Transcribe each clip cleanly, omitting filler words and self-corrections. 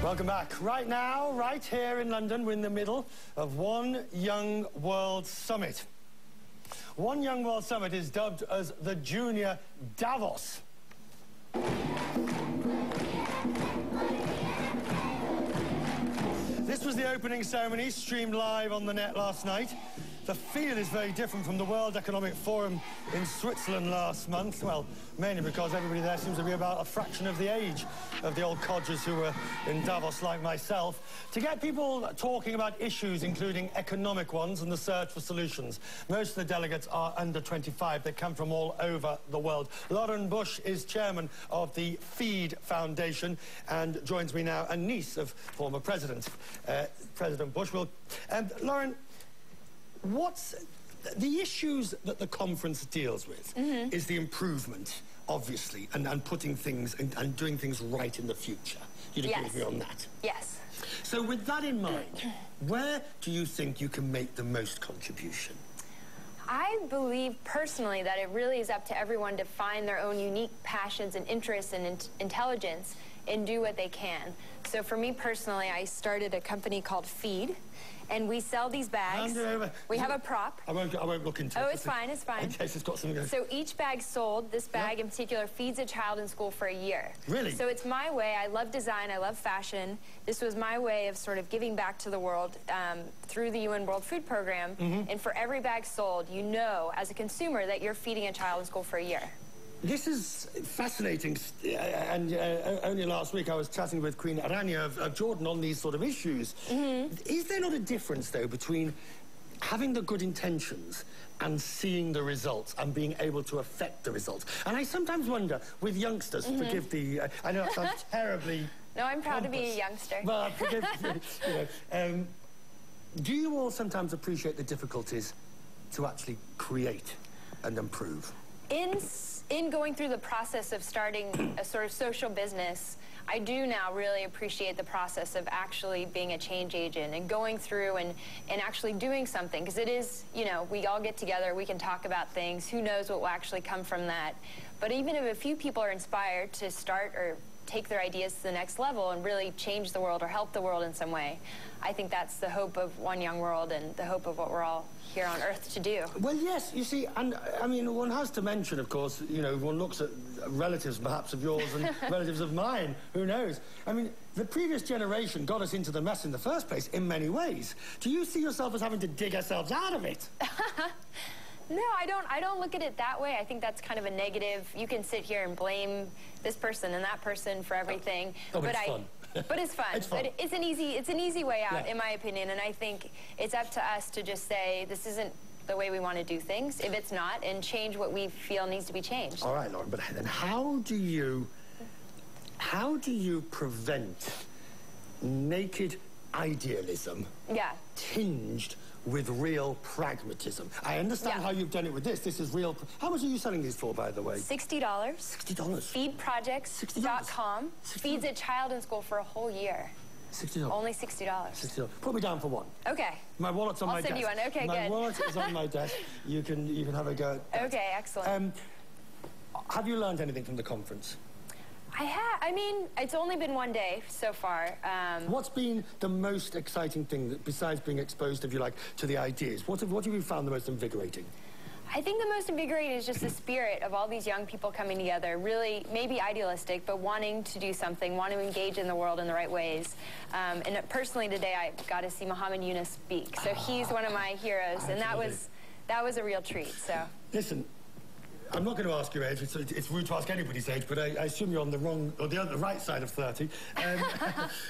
Welcome back. Right now, right here in London, we're in the middle of One Young World Summit. One Young World Summit is dubbed as the Junior Davos. This was the opening ceremony, streamed live on the net last night. The feel is very different from the World Economic Forum in Switzerland last month. Well, mainly because everybody there seems to be about a fraction of the age of the old codgers who were in Davos like myself. To get people talking about issues, including economic ones and the search for solutions. Most of the delegates are under 25. They come from all over the world. Lauren Bush is chairman of the FEED Foundation and joins me now, a niece of former President Bush. Lauren, what's the issues that the conference deals with is the improvement, obviously, and putting things and doing things right in the future. You'd agree with me on that? Yes. So with that in mind, where do you think you can make the most contribution? I believe personally that it really is up to everyone to find their own unique passions and interests and intelligence and do what they can. So for me personally, I started a company called FEED, and we sell these bags. We have a prop. I won't look into it. Oh, it's fine, it's fine. In case it's got something else. So each bag sold, this bag in particular, feeds a child in school for a year. Really? So it's my way. I love design, I love fashion. This was my way of sort of giving back to the world through the UN World Food Program. And for every bag sold, you know, as a consumer, that you're feeding a child in school for a year. This is fascinating, and only last week I was chatting with Queen Rania of Jordan on these sort of issues. Is there not a difference, though, between having the good intentions and seeing the results and being able to affect the results? And I sometimes wonder, with youngsters, forgive the... I know that sounds terribly... No, I'm proud to be a youngster. Well, forgive me. Do you all sometimes appreciate the difficulties to actually create and improve? In going through the process of starting a sort of social business, I do now really appreciate the process of actually being a change agent and going through and actually doing something. Because it is, you know, we all get together, we can talk about things, who knows what will actually come from that. But even if a few people are inspired to start or take their ideas to the next level and really change the world or help the world in some way, I think that's the hope of One Young World and the hope of what we're all here on Earth to do. Well, yes, you see, and I mean, one has to mention, of course, you know, one looks at relatives perhaps of yours and relatives of mine, who knows? I mean, the previous generation got us into the mess in the first place in many ways. Do you see yourself as having to dig ourselves out of it? No, I don't look at it that way. I think that's kind of a negative. You can sit here and blame this person and that person for everything. But it's fun. But it's fun. It's fun. But it's an easy way out, in my opinion. And I think it's up to us to just say, this isn't the way we want to do things, if it's not, and change what we feel needs to be changed. All right, Lauren, but then how do you prevent naked idealism tinged with real pragmatism? I understand how you've done it with this. This is real. How much are you selling these for, by the way? $60. $60. Feedprojects.com feeds a child in school for a whole year. $60. Only $60. $60. Put me down for one. Okay. My wallet's on my desk. I'll send you one. Okay, my wallet is on my desk. You can have a go at that. Okay, excellent. Have you learned anything from the conference? I mean, it's only been one day so far. What's been the most exciting thing, that, besides being exposed, if you like, to the ideas? What have you found the most invigorating? I think the most invigorating is just the spirit of all these young people coming together, really maybe idealistic, but wanting to do something, wanting to engage in the world in the right ways. And personally today, I got to see Muhammad Yunus speak. So he's one of my heroes, and that was a real treat. So listen, I'm not going to ask your age. It's rude to ask anybody's age, but I assume you're on the wrong or the right side of 30.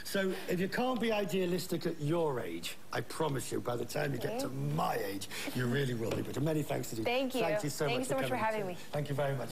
So if you can't be idealistic at your age, I promise you, by the time you get to my age, you really will be. But many thanks to you. Thank you. Thank you so much. Thanks so much for having me. Thank you very much.